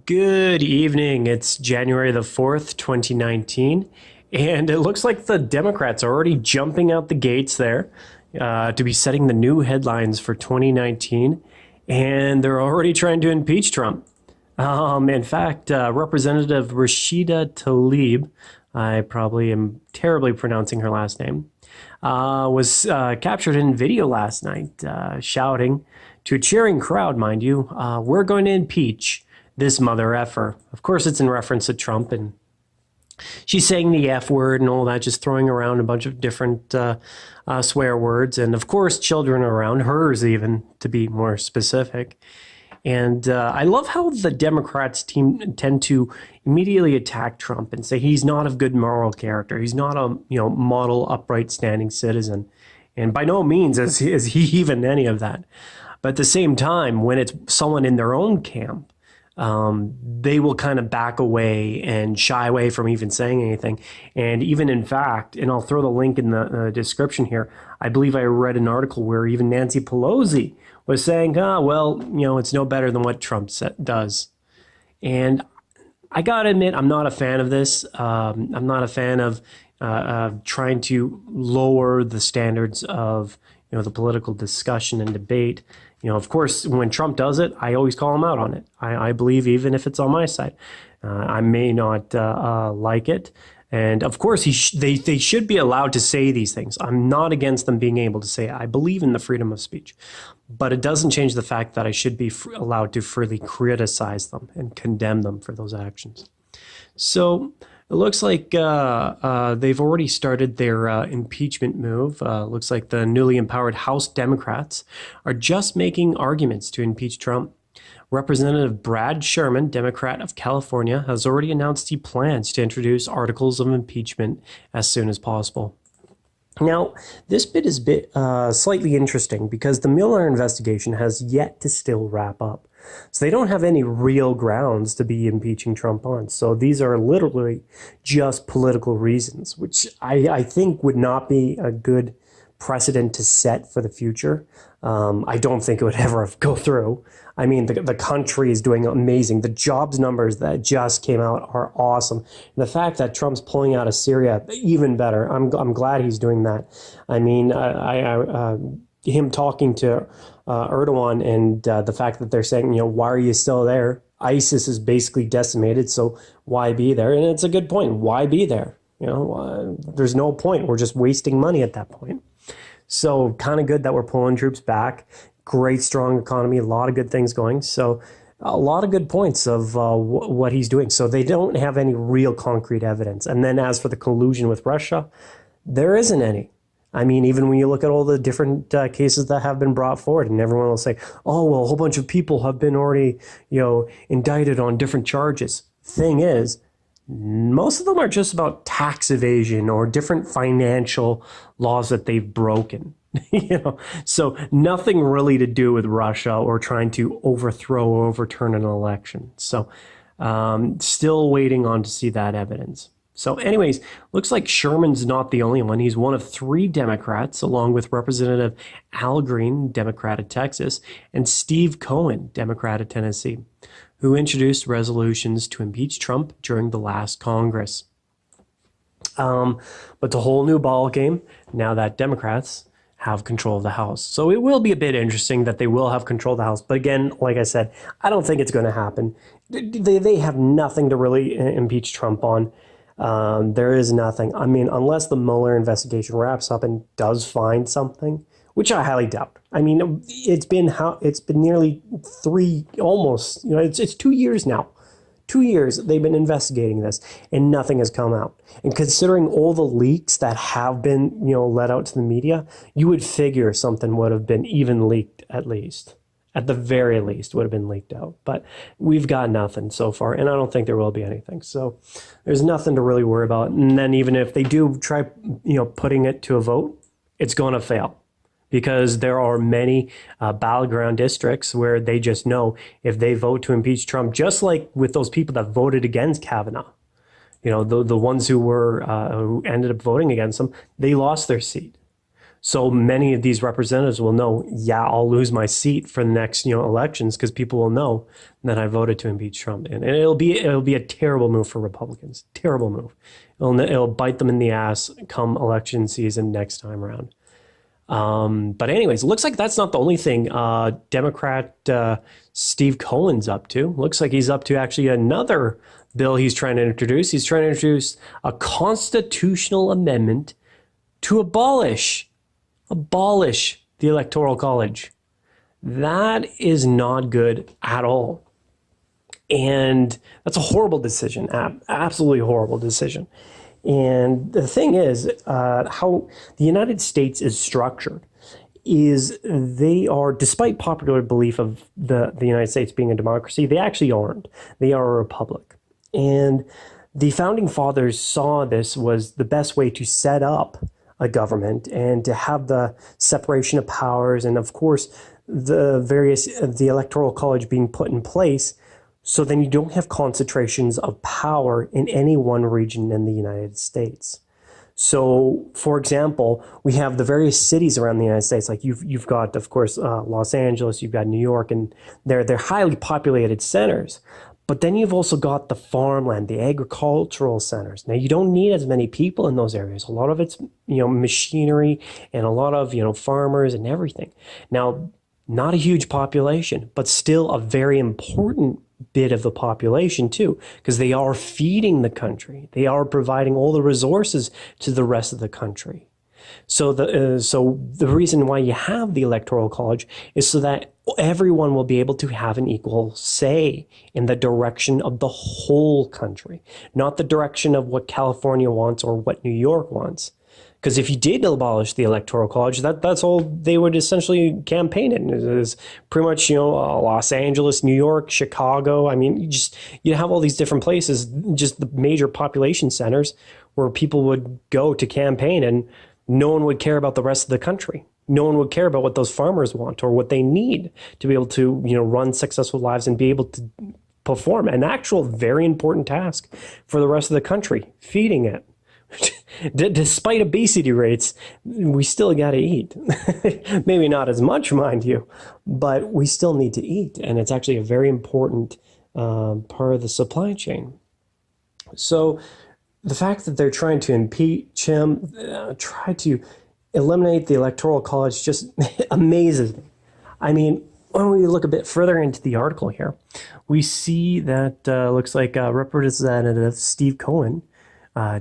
Good evening. It's January the 4th, 2019, and it looks like the Democrats are already jumping out the gates there to be setting the new headlines for 2019, and they're already trying to impeach Trump. In fact, Representative Rashida Tlaib, I probably am terribly pronouncing her last name, was captured in video last night, shouting to a cheering crowd, mind you, we're going to impeach this mother effer. Of course, it's in reference to Trump, and she's saying the F word and all that, just throwing around a bunch of different swear words. And of course, children are around, hers even, to be more specific. And I love how the Democrats team tend to immediately attack Trump and say he's not of good moral character. He's not a model, upright, standing citizen. And by no means is he even any of that. But at the same time, when it's someone in their own camp, they will kind of back away and shy away from even saying anything. And even in fact, and I'll throw the link in the description here, I believe I read an article where even Nancy Pelosi was saying, it's no better than what Trump does. And I got to admit, I'm not a fan of this. I'm not a fan of trying to lower the standards of the political discussion and debate. Of course, when Trump does it, I always call him out on it. I believe even if it's on my side, I may not like it. And of course, they should be allowed to say these things. I'm not against them being able to say it. I believe in the freedom of speech. But it doesn't change the fact that I should be allowed to freely criticize them and condemn them for those actions. So it looks like they've already started their impeachment move. Looks like the newly empowered House Democrats are just making arguments to impeach Trump. Representative Brad Sherman, Democrat of California, has already announced he plans to introduce articles of impeachment as soon as possible. Now, this bit is slightly interesting because the Mueller investigation has yet to still wrap up. So they don't have any real grounds to be impeaching Trump on. So these are literally just political reasons, which I think would not be a good precedent to set for the future. I don't think it would ever go through. I mean, the country is doing amazing. The jobs numbers that just came out are awesome. And the fact that Trump's pulling out of Syria, even better. I'm glad he's doing that. I mean, him talking to Erdogan and the fact that they're saying, why are you still there? ISIS is basically decimated, so why be there? And it's a good point. Why be there? There's no point. We're just wasting money at that point. So kind of good that we're pulling troops back. Great, strong economy, a lot of good things going. So a lot of good points of what he's doing. So they don't have any real concrete evidence. And then as for the collusion with Russia, there isn't any. I mean, even when you look at all the different cases that have been brought forward, and everyone will say, oh, well, a whole bunch of people have been already, indicted on different charges. Thing is, most of them are just about tax evasion or different financial laws that they've broken. So nothing really to do with Russia or trying to overthrow or overturn an election. So still waiting on to see that evidence. So anyways, looks like Sherman's not the only one. He's one of three Democrats, along with Representative Al Green, Democrat of Texas, and Steve Cohen, Democrat of Tennessee, who introduced resolutions to impeach Trump during the last Congress. But it's a whole new ball game now that Democrats have control of the House. So it will be a bit interesting that they will have control of the House. But again, like I said, I don't think it's going to happen. They have nothing to really impeach Trump on. There is nothing. I mean, unless the Mueller investigation wraps up and does find something, which I highly doubt. I mean, it's been nearly almost 2 years now. 2 years they've been investigating this and nothing has come out. And considering all the leaks that have been, let out to the media, you would figure something would have been even leaked at least. At the very least would have been leaked out. But we've got nothing so far, and I don't think there will be anything. So there's nothing to really worry about. And then even if they do try, putting it to a vote, it's going to fail. Because there are many battleground districts where they just know if they vote to impeach Trump, just like with those people that voted against Kavanaugh, the ones who ended up voting against him, they lost their seat. So many of these representatives will know, yeah, I'll lose my seat for the next, elections because people will know that I voted to impeach Trump, and it'll be a terrible move for Republicans. Terrible move. It'll bite them in the ass come election season next time around. But anyways, it looks like that's not the only thing Democrat Steve Cohen's up to. Looks like he's up to actually another bill he's trying to introduce. He's trying to introduce a constitutional amendment to abolish the Electoral College. That is not good at all. And that's a horrible decision, absolutely horrible decision. And the thing is, how the United States is structured is they are, despite popular belief of the United States being a democracy, they actually aren't. They are a republic. And the founding fathers saw this was the best way to set up a government and to have the separation of powers, and of course the Electoral College being put in place, so then you don't have concentrations of power in any one region in the United States. So, for example, we have the various cities around the United States, like you've got, of course, Los Angeles, you've got New York, and they're highly populated centers. But then you've also got the farmland, the agricultural centers. Now, you don't need as many people in those areas. A lot of it's, machinery and a lot of, farmers and everything. Now, not a huge population, but still a very important bit of the population too, because they are feeding the country. They are providing all the resources to the rest of the country. So the reason why you have the Electoral College is so that everyone will be able to have an equal say in the direction of the whole country, not the direction of what California wants or what New York wants. Because if you did abolish the Electoral College, that's all they would essentially campaign in is pretty much, Los Angeles, New York, Chicago. I mean, you have all these different places, just the major population centers where people would go to campaign, and no one would care about the rest of the country. No one would care about what those farmers want or what they need to be able to, run successful lives and be able to perform an actual very important task for the rest of the country, feeding it. Despite obesity rates, we still got to eat. Maybe not as much, mind you, but we still need to eat. And it's actually a very important part of the supply chain. So the fact that they're trying to impeach him, try to eliminate the Electoral College just amazes me. I mean, when we look a bit further into the article here, we see that looks like Representative Steve Cohen,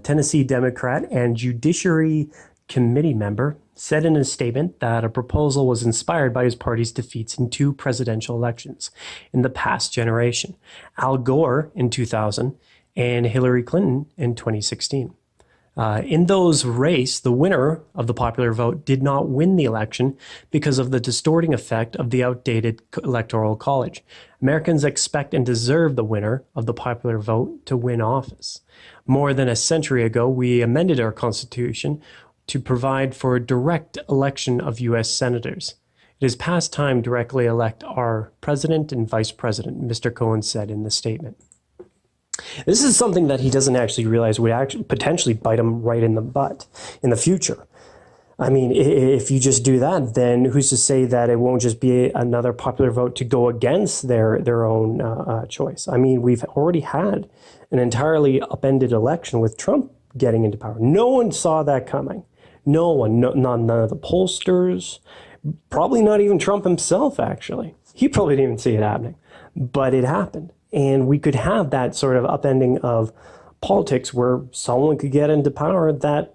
Tennessee Democrat and Judiciary Committee member, said in a statement that a proposal was inspired by his party's defeats in 2 presidential elections in the past generation, Al Gore in 2000 and Hillary Clinton in 2016. In those races, the winner of the popular vote did not win the election because of the distorting effect of the outdated Electoral College. Americans expect and deserve the winner of the popular vote to win office. More than a century ago, we amended our Constitution to provide for a direct election of U.S. senators. It is past time to directly elect our president and vice president, Mr. Cohen said in the statement. This is something that he doesn't actually realize would actually potentially bite him right in the butt in the future. I mean, if you just do that, then who's to say that it won't just be another popular vote to go against their own choice? I mean, we've already had an entirely upended election with Trump getting into power. No one saw that coming. No one, none of the pollsters, probably not even Trump himself, actually. He probably didn't even see it happening, but it happened. And we could have that sort of upending of politics where someone could get into power that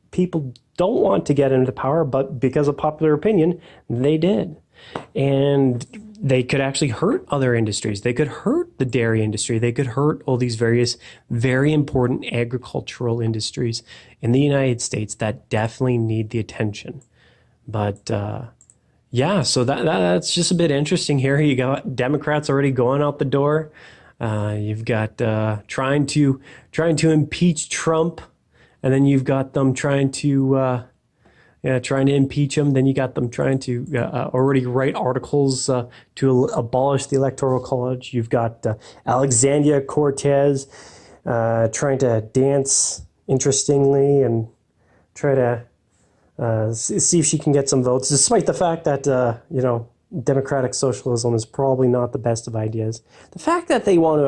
people don't want to get into power, but because of popular opinion, they did. And they could actually hurt other industries. They could hurt the dairy industry. They could hurt all these various very important agricultural industries in the United States that definitely need the attention. But yeah, so that's just a bit interesting here. You got Democrats already going out the door. You've got trying to impeach Trump, and then you've got them trying to impeach him. Then you got them trying to already write articles to abolish the Electoral College. You've got Alexandria Cortez trying to dance interestingly and try to see if she can get some votes, despite the fact that, democratic socialism is probably not the best of ideas. The fact that they want to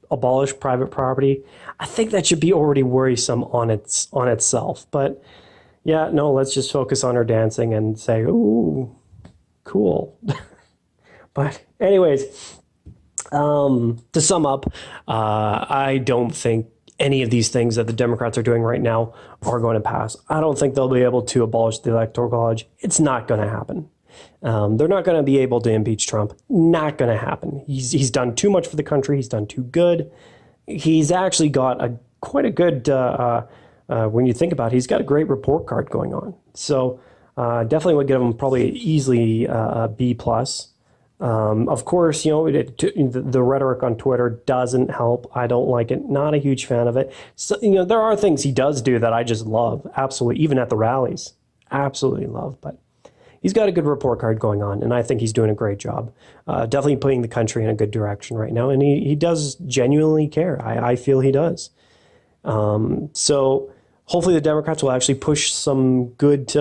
abolish private property, I think that should be already worrisome on itself. But yeah, no, let's just focus on her dancing and say, ooh, cool. But anyways, to sum up, I don't think any of these things that the Democrats are doing right now are going to pass. I don't think they'll be able to abolish the Electoral College. It's not going to happen. They're not going to be able to impeach Trump. Not going to happen. He's done too much for the country. He's done too good. He's actually got quite a good, when you think about it, he's got a great report card going on. So definitely would give him probably easily a B plus. Of course, the rhetoric on Twitter doesn't help. I don't like it. Not a huge fan of it. So, there are things he does do that I just love. Absolutely. Even at the rallies. Absolutely love. But he's got a good report card going on, and I think he's doing a great job. Definitely putting the country in a good direction right now, and he does genuinely care. I feel he does. So hopefully the Democrats will actually push some good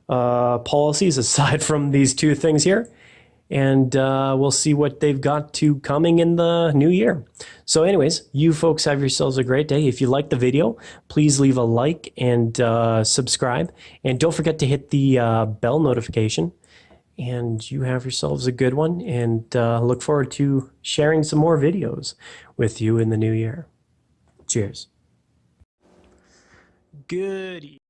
policies aside from these two things here, and we'll see what they've got to coming in the new year. So anyways, you folks have yourselves a great day. If you liked the video, please leave a like and subscribe. And don't forget to hit the bell notification. And you have yourselves a good one. And look forward to sharing some more videos with you in the new year. Cheers. Good evening.